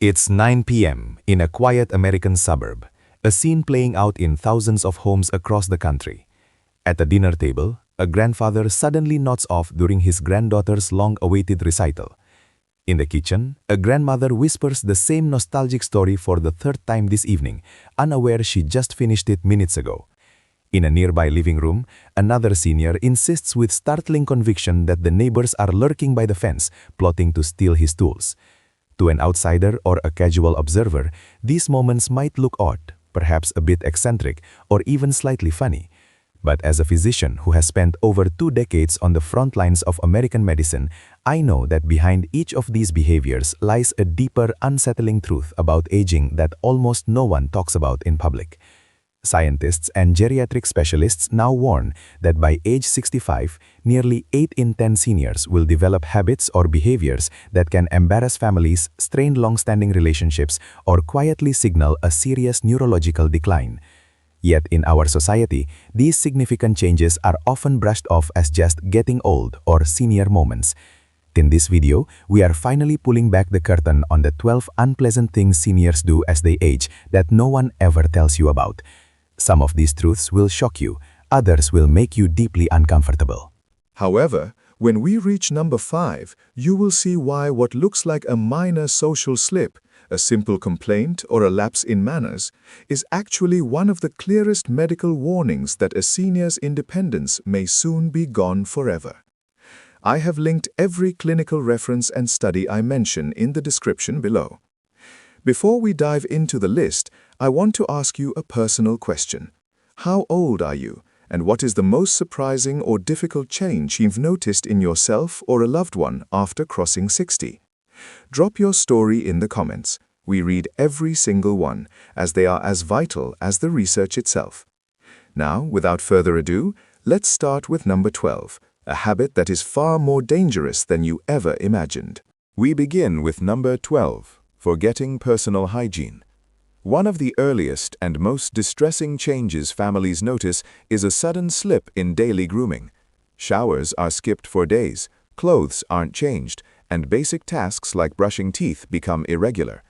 It's 9 p.m. in a quiet American suburb, a scene playing out in thousands of homes across the country. At the dinner table, a grandfather suddenly nods off during his granddaughter's long-awaited recital. In the kitchen, a grandmother whispers the same nostalgic story for the third time this evening, unaware she just finished it minutes ago. In a nearby living room, another senior insists with startling conviction that the neighbors are lurking by the fence, plotting to steal his tools. To an outsider or a casual observer, these moments might look odd, perhaps a bit eccentric, or even slightly funny. But as a physician who has spent over 2 decades on the front lines of American medicine, I know that behind each of these behaviors lies a deeper, unsettling truth about aging that almost no one talks about in public. Scientists and geriatric specialists now warn that by age 65, nearly 8 in 10 seniors will develop habits or behaviors that can embarrass families, strain long-standing relationships, or quietly signal a serious neurological decline. Yet in our society, these significant changes are often brushed off as just getting old or senior moments. In this video, we are finally pulling back the curtain on the 12 unpleasant things seniors do as they age that no one ever tells you about. Some of these truths will shock you, others will make you deeply uncomfortable. However, when we reach number 5, you will see why what looks like a minor social slip, a simple complaint or a lapse in manners, is actually one of the clearest medical warnings that a senior's independence may soon be gone forever. I have linked every clinical reference and study I mention in the description below. Before we dive into the list, I want to ask you a personal question. How old are you, and what is the most surprising or difficult change you've noticed in yourself or a loved one after crossing 60? Drop your story in the comments. We read every single one, as they are as vital as the research itself. Now, without further ado, let's start with number 12, a habit that is far more dangerous than you ever imagined. We begin with number 12. Forgetting personal hygiene. One of the earliest and most distressing changes families notice is a sudden slip in daily grooming. Showers are skipped for days, clothes aren't changed, and basic tasks like brushing teeth become irregular.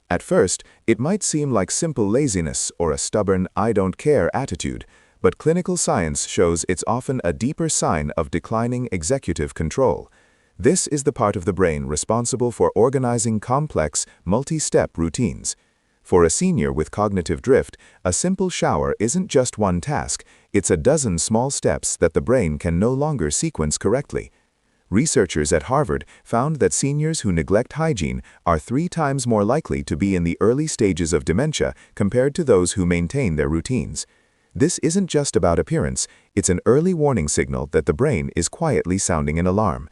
At first, it might seem like simple laziness or a stubborn "I don't care" attitude, but clinical science shows it's often a deeper sign of declining executive control. This is the part of the brain responsible for organizing complex, multi-step routines. For a senior with cognitive drift, a simple shower isn't just one task, it's a dozen small steps that the brain can no longer sequence correctly. Researchers at Harvard found that seniors who neglect hygiene are 3 times more likely to be in the early stages of dementia compared to those who maintain their routines. This isn't just about appearance, it's an early warning signal that the brain is quietly sounding an alarm.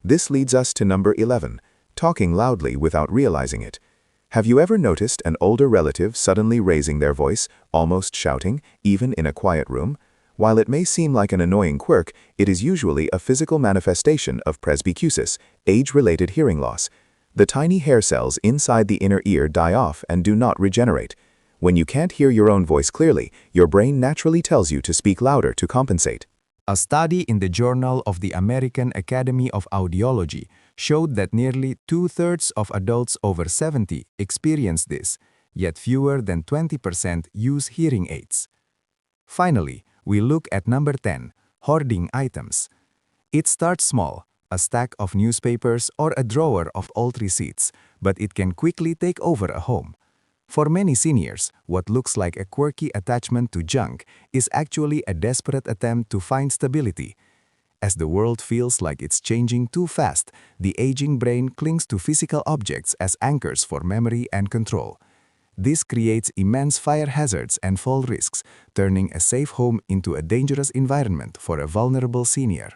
This leads us to number 11, talking loudly without realizing it. Have you ever noticed an older relative suddenly raising their voice, almost shouting, even in a quiet room? While it may seem like an annoying quirk, it is usually a physical manifestation of presbycusis, age-related hearing loss. The tiny hair cells inside the inner ear die off and do not regenerate. When you can't hear your own voice clearly, your brain naturally tells you to speak louder to compensate. A study in the Journal of the American Academy of Audiology showed that nearly 2/3 of adults over 70 experience this, yet fewer than 20% use hearing aids. Finally, we look at number 10, hoarding items. It starts small, a stack of newspapers or a drawer of old receipts, but it can quickly take over a home. For many seniors, what looks like a quirky attachment to junk is actually a desperate attempt to find stability. As the world feels like it's changing too fast, the aging brain clings to physical objects as anchors for memory and control. This creates immense fire hazards and fall risks, turning a safe home into a dangerous environment for a vulnerable senior.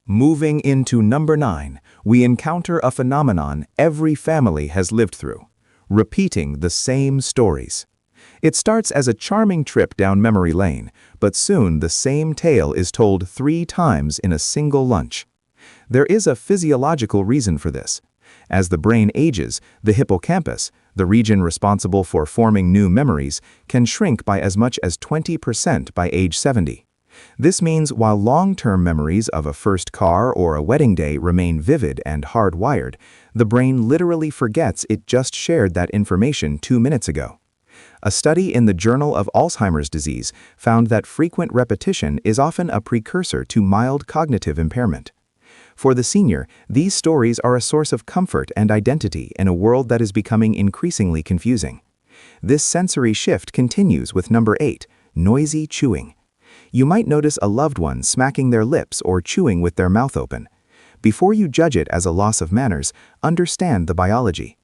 Moving into number 9, we encounter a phenomenon every family has lived through: repeating the same stories. It starts as a charming trip down memory lane, but soon the same tale is told 3 times in a single lunch. There is a physiological reason for this. As the brain ages, the hippocampus, the region responsible for forming new memories, can shrink by as much as 20% by age 70. This means while long-term memories of a first car or a wedding day remain vivid and hardwired, the brain literally forgets it just shared that information 2 minutes ago. A study in the Journal of Alzheimer's Disease found that frequent repetition is often a precursor to mild cognitive impairment. For the senior, these stories are a source of comfort and identity in a world that is becoming increasingly confusing. This sensory shift continues with number 8, noisy chewing. You might notice a loved one smacking their lips or chewing with their mouth open. Before you judge it as a loss of manners, understand the biology.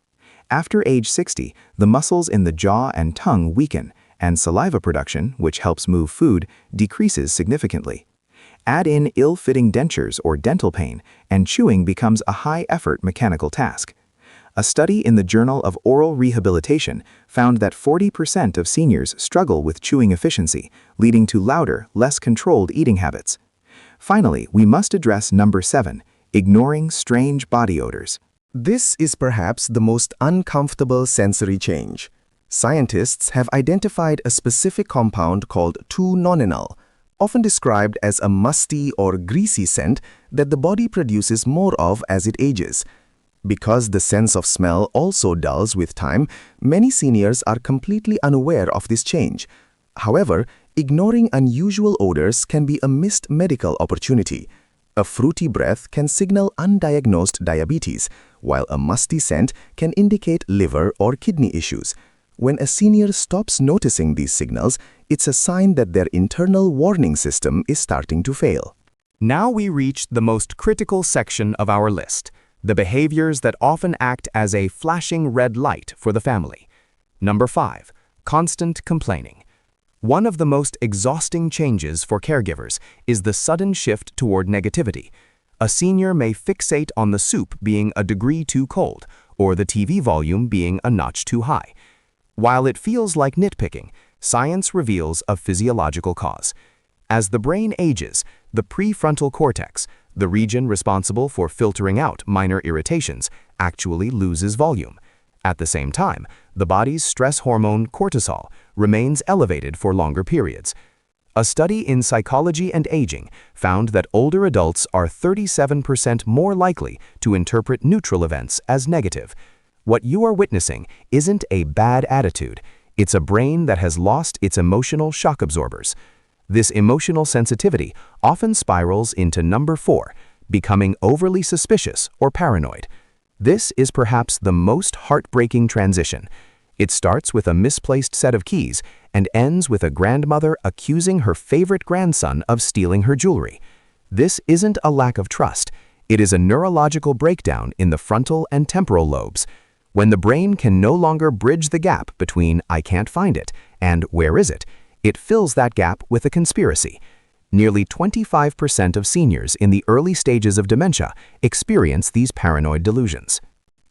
After age 60, the muscles in the jaw and tongue weaken, and saliva production, which helps move food, decreases significantly. Add in ill-fitting dentures or dental pain, and chewing becomes a high-effort mechanical task. A study in the Journal of Oral Rehabilitation found that 40% of seniors struggle with chewing efficiency, leading to louder, less controlled eating habits. Finally, we must address number 7, ignoring strange body odors. This is perhaps the most uncomfortable sensory change. Scientists have identified a specific compound called 2-nonenal, often described as a musty or greasy scent that the body produces more of as it ages. Because the sense of smell also dulls with time, many seniors are completely unaware of this change. However, ignoring unusual odors can be a missed medical opportunity. A fruity breath can signal undiagnosed diabetes, while a musty scent can indicate liver or kidney issues. When a senior stops noticing these signals, it's a sign that their internal warning system is starting to fail. Now we reach the most critical section of our list, the behaviors that often act as a flashing red light for the family. Number 5, constant complaining. One of the most exhausting changes for caregivers is the sudden shift toward negativity. A senior may fixate on the soup being a degree too cold, or the TV volume being a notch too high. While it feels like nitpicking, science reveals a physiological cause. As the brain ages, the prefrontal cortex, the region responsible for filtering out minor irritations, actually loses volume. At the same time, the body's stress hormone cortisol remains elevated for longer periods. A study in Psychology and Aging found that older adults are 37% more likely to interpret neutral events as negative. What you are witnessing isn't a bad attitude, it's a brain that has lost its emotional shock absorbers. This emotional sensitivity often spirals into number 4, becoming overly suspicious or paranoid. This is perhaps the most heartbreaking transition. It starts with a misplaced set of keys and ends with a grandmother accusing her favorite grandson of stealing her jewelry. This isn't a lack of trust. It is a neurological breakdown in the frontal and temporal lobes. When the brain can no longer bridge the gap between "I can't find it" and "where is it," it fills that gap with a conspiracy. Nearly 25% of seniors in the early stages of dementia experience these paranoid delusions.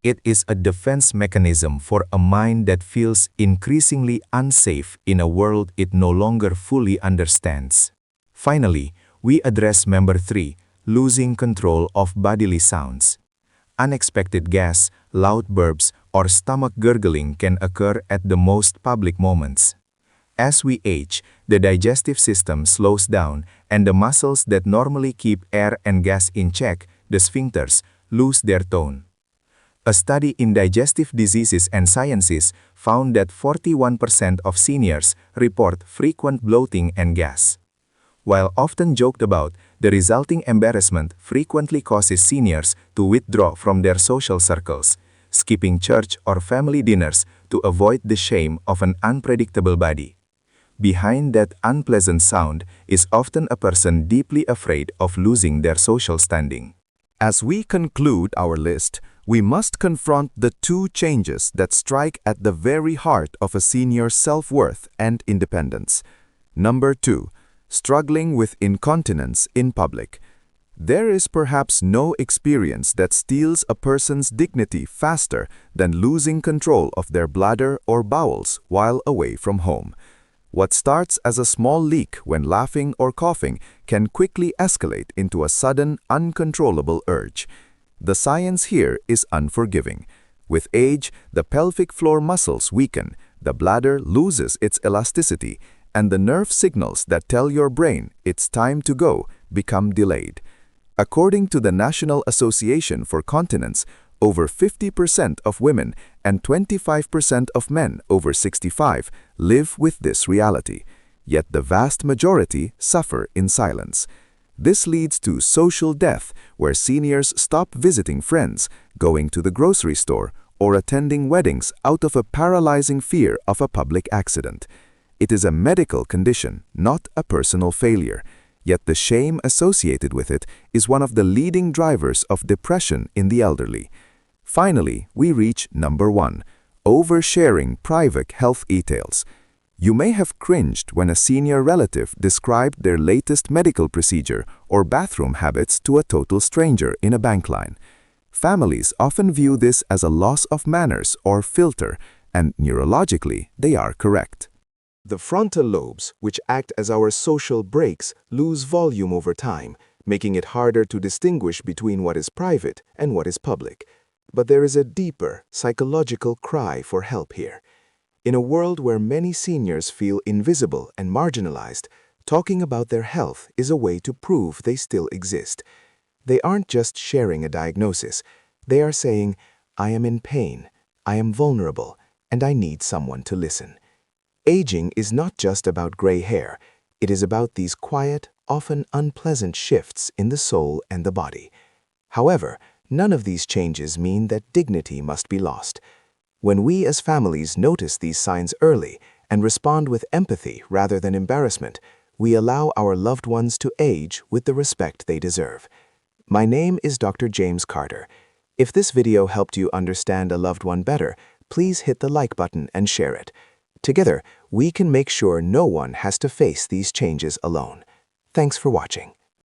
It is a defense mechanism for a mind that feels increasingly unsafe in a world it no longer fully understands. Finally, we address number 3, losing control of bodily sounds. Unexpected gas, loud burps, or stomach gurgling can occur at the most public moments. As we age, the digestive system slows down and the muscles that normally keep air and gas in check, the sphincters, lose their tone. A study in Digestive Diseases and Sciences found that 41% of seniors report frequent bloating and gas. While often joked about, the resulting embarrassment frequently causes seniors to withdraw from their social circles, skipping church or family dinners to avoid the shame of an unpredictable body. Behind that unpleasant sound is often a person deeply afraid of losing their social standing. As we conclude our list, we must confront the 2 changes that strike at the very heart of a senior's self-worth and independence. Number 2, struggling with incontinence in public. There is perhaps no experience that steals a person's dignity faster than losing control of their bladder or bowels while away from home. What starts as a small leak when laughing or coughing can quickly escalate into a sudden, uncontrollable urge. The science here is unforgiving. With age, the pelvic floor muscles weaken, the bladder loses its elasticity, and the nerve signals that tell your brain it's time to go become delayed. According to the National Association for Continence, over 50% of women and 25% of men over 65 live with this reality, yet the vast majority suffer in silence. This leads to social death, where seniors stop visiting friends, going to the grocery store, or attending weddings out of a paralyzing fear of a public accident. It is a medical condition, not a personal failure. Yet the shame associated with it is one of the leading drivers of depression in the elderly. Finally, we reach number 1, oversharing private health details. You may have cringed when a senior relative described their latest medical procedure or bathroom habits to a total stranger in a bank line. Families often view this as a loss of manners or filter, and neurologically, they are correct. The frontal lobes, which act as our social brakes, lose volume over time, making it harder to distinguish between what is private and what is public. But there is a deeper, psychological cry for help here. In a world where many seniors feel invisible and marginalized, talking about their health is a way to prove they still exist. They aren't just sharing a diagnosis. They are saying, "I am in pain, I am vulnerable, and I need someone to listen." Aging is not just about gray hair. It is about these quiet, often unpleasant shifts in the soul and the body. However, none of these changes mean that dignity must be lost. When we as families notice these signs early and respond with empathy rather than embarrassment, we allow our loved ones to age with the respect they deserve. My name is Dr. James Carter. If this video helped you understand a loved one better, please hit the like button and share it. Together, we can make sure no one has to face these changes alone. Thanks for watching.